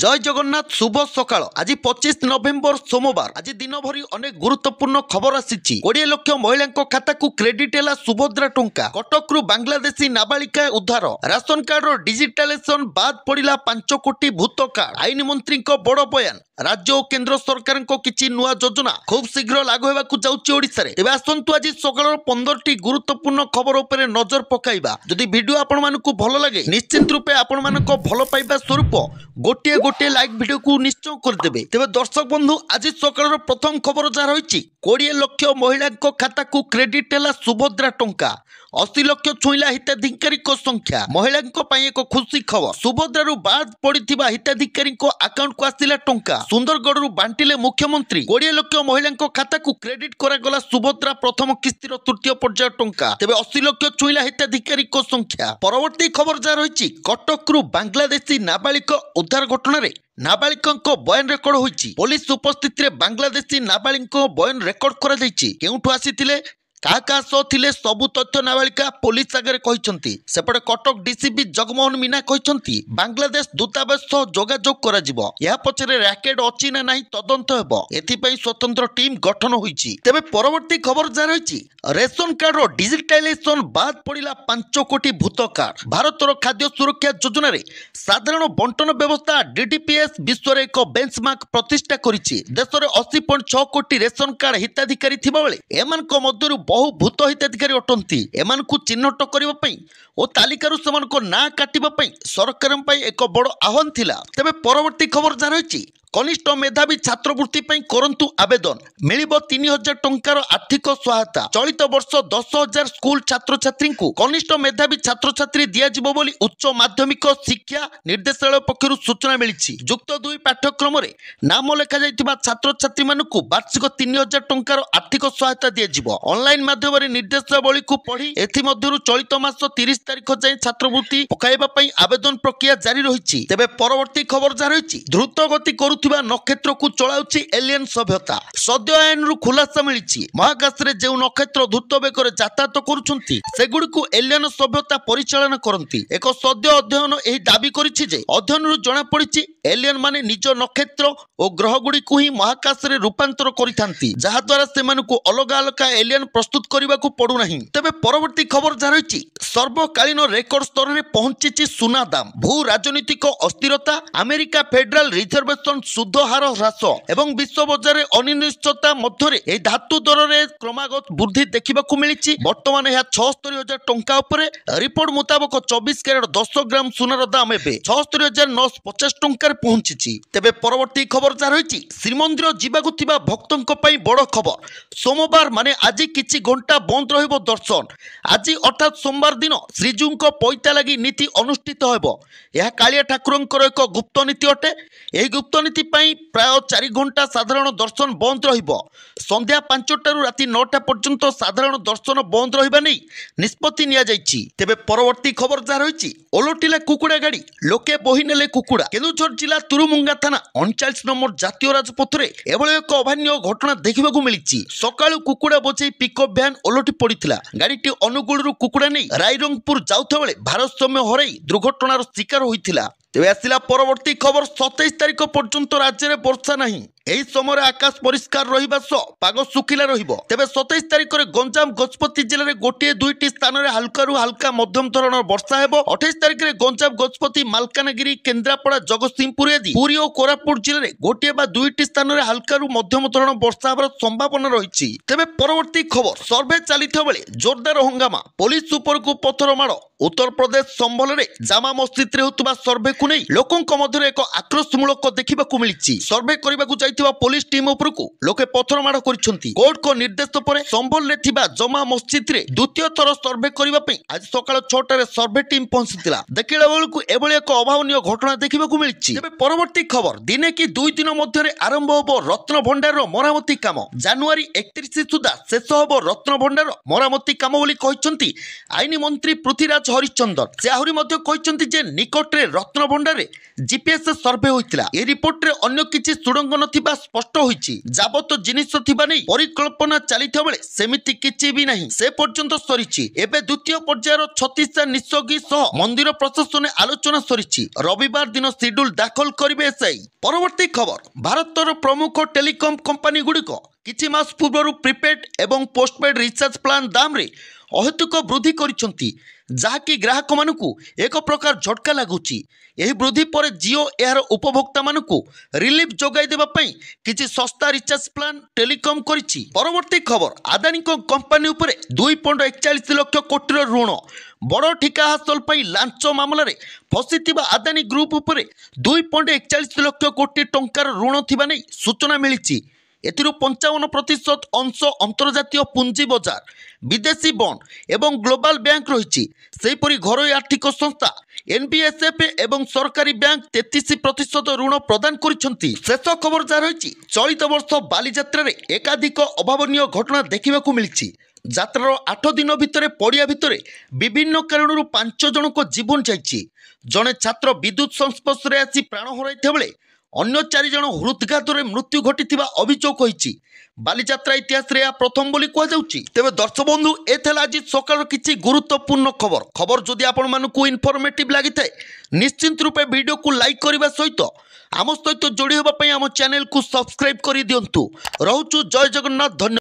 जय जगन्नाथ शुभ सकाळ आज 25 नवेम्बर सोमवार आज दिन भरी अनेक गुरुत्वपूर्ण खबर आसी 20 लाख महिला खाता को क्रेडिट है सुभद्रा टंका कटक बांग्लादेशी नाबालिका उद्धार राशन कार्ड डिजिटाइजेशन बाद पड़ा 5 कोटी भूत कार्ड आईन मंत्री बड़ बयान राज्य और केंद्र सरकार किसी नुआ योजना खूब शीघ्र लागू होगा जाऊँगी तेज आसतु आज सकाल 15टी गुरुत्वपूर्ण खबर उपर नजर पकाइबा जदि वीडियो आपण मानकु भल लगे निश्चित रूपे आपण मानक भल पाइबा स्वरूप गोटे गोटे लाइक वीडियो को निश्चय करदे तेज दर्शक बंधु आज सकाल प्रथम खबर जहाँ रही 20 लाख महिला खाता को क्रेडिट है सुभद्रा टंका 80 लाख छुईला हिताधिकारी संख्या महिला एक खुशी खबर सुभद्रा बाद पड़ा हिताधिकारी अकाउंट को आसला टंका सुंदरगढ़ बांटिले मुख्यमंत्री 20 लाख महिला खाता को क्रेडिट करागला सुभद्रा प्रथम किस्तिर तृतीय पर्याय टंका तेज 80 लाख छुईला हिताधिकारी संख्या परवर्ती खबर जहाँ रही कटक बांग्लादेशी नाबालिका उद्धार घटना नाबालिका बयान रेकर्ड होईची पुलिस उपस्थित बांग्लादेशी नाबालिका बयान रेकर्ड करा जाईची केउठु आसीथिले क्या थिले सबु तथ्य नाबालिका पुलिस आगे कहते सेपटे कटक डीसीपी जगमोहन मीना कहते बांग्लादेश दूतावास जोगाजोग करा जिवो या पछरे रैकेट अछि ना नाही तदंत हेबो एथिपई स्वतंत्र टीम गठन होईची तेबे परवर्ती खबर जा रही रेशन कार्ड रो डिजिटाइजेशन बाद पड़ा 5 कोटी भूत कार्ड भारतर खाद्य सुरक्षा योजना रे साधारण बंटन व्यवस्था डीडीपीएस विश्व रे एक बेंचमार्क प्रतिष्ठा करिछि देश रे 80.6 कोटी रेशन कार्ड हिताधिकारी थिबा बेले एमानक मध्यरु बहु भूत हिताधिकारी अटंती एमानकु चिन्हट करिबा पई ओ तालिकारु सेमानक ना काटिबा पई सरकार पई एक बड़ आह्वान थिला तबे परवर्ती खबर जा रही कनिष्ठ मेधावी छात्रवृत्ति करंतु आवेदन मिलिबो 3000 टंकार आर्थिक सहायता चलित वर्ष 10,000 स्कूल छात्र छात्री को कनिष्ठ मेधावी छात्र छात्री दियाजिबो बोली उच्च माध्यमिक शिक्षा निर्देशालय पक्षरु सूचना मिलिछि युक्त 2 पाठ्यक्रम रे नाम लेखा जायतिबा छात्र छात्री मानकु वार्षिक 3000 टंकार आर्थिक सहायता दियाजिबो ऑनलाइन माध्यम रे निर्देशावली को पढ़ी एथि मध्यरु चलित मास 30 तारिख जाय छात्रवृत्ति पकाइबा पई आवेदन प्रक्रिया जारी रहिछि तेबे परवर्ती खबर जा रहिछि द्रुत गति करू नक्षत्र को चलाउछि एलियन सभ्यता सद्य आयन खुलासा मिली महाकाश रे जो नक्षत्र द्रुत बेगर यातायात करुछंती सेगुडी को एलियन सभ्यता परिचालन करती एक सद्य अध्ययन यही दाबी करिछि जे अध्ययन रु जणा पड़िछि एलियन माने निज नक्षत्र और ग्रह गुडी को ही महाकाश रे रूपांतर करिथांती जहा द्वारा सेमानकु अलग अलग एलियन प्रस्तुत करबा को पडु नाही तबे परवर्ती खबर जा रही सर्वकालीन रेकर्ड स्तर रे पहुंची सुना दाम भू राजनीतिक अस्थिरता अमेरिका फेडरल रिजर्वेशन शुद्ध हार ह्रास एवं विश्व बजार अनिश्चितता मध्य धातु दर में क्रमागत वृद्धि देखा मिली बर्तमान यह 76,000 टंका उपरे रिपोर्ट मुताबक 24 कैरेट 10 ग्राम सुनार दाम एवं 76,950 टंकार पहुंची तेबे परवर्ती खबर जहाँ रही श्रीमंदिर जावाक भक्तों बड़ खबर सोमवार माने आज किछि घंटा बंद रहिबो दर्शन आज अर्थात सोमवार दिन श्रीजू पैता लगी नीति अनुष्ठित होबो यह कालिया ठाकुरंकर एक गुप्त नीति अटे यह गुप्त नीति प्राय 4 घंटा साधारण दर्शन बंद रहिबो संध्या 5टारू राति 9टा पर्यंत साधारण दर्शन बंद रहिबा नै निष्पत्ति निया जायछि तेबे परवर्ती खबर जा रही ओलटिला कुकुड़ा गाड़ी लोके बोही नेले कुकुड़ा केन्दुझर जिला तुरुमुंगा थाना 39 नंबर जातीय राजपथ रे एभଳି एक अभान्य घटना देखिबाकू मिलिछि सकाळु कुकुड़ा बोझे पिकअप भ्यान ओलटि पड़िथिला गाड़ीटी अनुगुळरू कुकुड़ा नै रायरंगपुर जाउथा बेले भारसाम्य हराई दुर्घटनार शिकार होइथिला तेज आसला परवर्ती खबर 27 तारिख पर्यंत राज्य में वर्षा नहीं यही समय आकाश परिष्कार रहिबा सह पाग सुखिला रहिबो तेबे 27 तारिख रे गंजाम गजपति जिले में गोटे दुईटी स्थान में हल्का हल्का मध्यम धरणर वर्षा हेबो 28 तारिख रे गंजाम गजपति मालकानगिरी केन्द्रापड़ा जगतसिंहपुर आदि पुरी और कोरापुट जिले में गोटे बा दुईटी स्थान में हल्का मध्यम धरण वर्षा होबार संभावना रही तेबे परवर्ती खबर सर्वे चलता बेले जोरदार हंगामा पुलिस उपर को पथर माड़ उत्तर प्रदेश संभल में जामा मस्जिद रे होतबा सर्वे को नहीं लोकों मध्य एक आक्रोशमूलक देखा मिली सर्वे करने को पुलिस टीम उपरकू लोके पथर माड़ कर कोर्ट को निर्देश पर संभल में जमा मस्जिद रे द्वितीय थर सर्वे करने आज सकाल 6टार सर्वे टीम पहुंची देखला बेलू एभली एक अभावनीय घटना देखा मिली परवर्ती खबर दिने कि 2 दिन मध्य आरंभ होब रत्न भंडार मरामती काम जानुआरी 31 सुधा शेष होब रत्न भंडार मरामती काम बोली आईन मंत्री पृथ्वीराज हरिचंदन से आहरी निकट में रत्न भंडार जीपीएस सर्वे होता रिपोर्ट रे अन्य किसी सुड़ंग ଥିବା ସ୍ପଷ୍ଟ ହୋଇଛି। ଯାବତ ଜିନିଷ ଥିବା ନେଇ ପରିକଳ୍ପନା ଚାଲିଥିବା ବେଳେ ସେମିତି କିଛି ବି ନାହିଁ ସେ ପର୍ଯ୍ୟନ୍ତ ସରିଛି। ଏବେ ଦ୍ୱିତୀୟ ପର୍ଯ୍ୟାୟର ଛତିଶା ନିଃସଗୀ ସହ ମନ୍ଦିର ପ୍ରଶାସନରେ ଆଲୋଚନା ସରିଛି। ରବିବାର ଦିନ ସିଡ୍ୟୁଲ ଦାଖଲ କରିବେ ଏସ୍ଆଇ। ପରବର୍ତ୍ତୀ ଖବର, ଭାରତର ପ୍ରମୁଖ ଟେଲିକମ୍ କମ୍ପାନୀ ଗୁଡ଼ିକ କିଛି ମାସ ପୂର୍ବରୁ ପ୍ରିପେଡ୍ ଏବଂ ପୋଷ୍ଟପେଡ୍ ରିଚାର୍ଜ ପ୍ଲାନ୍ ଦାମରେ ଅହେତୁକ ବୃଦ୍ଧି କରିଛନ୍ତି, ଯାହାକି ଗ୍ରାହକମାନଙ୍କୁ ଏକ ପ୍ରକାର ଝଟକା ଲାଗୁଛି। ଏହି ବୃଦ୍ଧି ପରେ ଜିଓ ଏହାର ଉପଭୋକ୍ତାମାନଙ୍କୁ ରିଲିଫ୍ ଯୋଗାଇ ଦେବା ପାଇଁ କିଛି ଶସ୍ତା ରିଚାର୍ଜ ପ୍ଲାନ୍ ଟେଲିକମ୍ କରିଛି। ପରବର୍ତ୍ତୀ ଖବର, ଆଦାନୀଙ୍କ କମ୍ପାନୀ ଉପରେ 2.41 ଲକ୍ଷ କୋଟିର ଋଣ। ବଡ଼ ଠିକା ହାସଲ ପାଇଁ ଲାଞ୍ଚ ମାମଲାରେ ଫସିଥିବା ଆଦାନୀ ଗ୍ରୁପ୍ ଉପରେ 2.41 ଲକ୍ଷ କୋଟି ଟଙ୍କାର ଋଣ ଥିବା ନେଇ ସୂଚନା ମିଳିଛି। ଏଥିରୁ 55% ଅଂଶ ଅନ୍ତର୍ଜାତୀୟ ପୁଞ୍ଜି ବଜାର, ବିଦେଶୀ ବଣ୍ଡ ଏବଂ ଗ୍ଲୋବାଲ ବ୍ୟାଙ୍କ ରହିଛି। ସେହିପରି ଘରୋଇ ଆର୍ଥିକ ସଂସ୍ଥା ଏନ୍ବିଏସ୍ଏଫ୍ ଏବଂ ସରକାରୀ ବ୍ୟାଙ୍କ 33% ଋଣ ପ୍ରଦାନ କରିଛନ୍ତି। ଶେଷ ଖବର ଯାହା ରହିଛି, ଚଳିତ ବର୍ଷ ବାଲିଯାତ୍ରାରେ ଏକାଧିକ ଅଭାବନୀୟ ଘଟଣା ଦେଖିବାକୁ ମିଳିଛି। ଯାତ୍ରାର 8 ଦିନ ଭିତରେ ପଡ଼ିଆ ଭିତରେ ବିଭିନ୍ନ କାରଣରୁ 5 ଜଣଙ୍କ ଜୀବନ ଯାଇଛି। ଜଣେ ଛାତ୍ର ବିଦ୍ୟୁତ ସଂସ୍ପର୍ଶରେ ଆସି ପ୍ରାଣ ହରାଇଥିବା ବେଳେ ଅନ୍ୟ 4 ଜଣ ହୃଦଘାତରେ ମୃତ୍ୟୁ ଘଟିଥିବା ଅଭିଯୋଗ ହୋଇଛି। ବାଲିଯାତ୍ରା ଇତିହାସରେ ଏହା ପ୍ରଥମ ବୋଲି କୁହାଯାଉଛି। ତେବେ ଦର୍ଶକ ବନ୍ଧୁ, ଏ ଥିଲା ଆଜି ସକାଳର କିଛି ଗୁରୁତ୍ୱପୂର୍ଣ୍ଣ ଖବର ଯଦି ଆପଣମାନଙ୍କୁ ଇନଫର୍ମେଟିଭ ଲାଗିଥାଏ ନିଶ୍ଚିତ ରୂପେ ଭିଡ଼ିଓକୁ ଲାଇକ୍ କରିବା ସହିତ ଆମ ସହିତ ଯୋଡ଼ି ହେବା ପାଇଁ ଆମ ଚ୍ୟାନେଲକୁ ସବସ୍କ୍ରାଇବ୍ କରିଦିଅନ୍ତୁ। ରହୁଛୁ, ଜୟ ଜଗନ୍ନାଥ, ଧନ୍ୟବାଦ।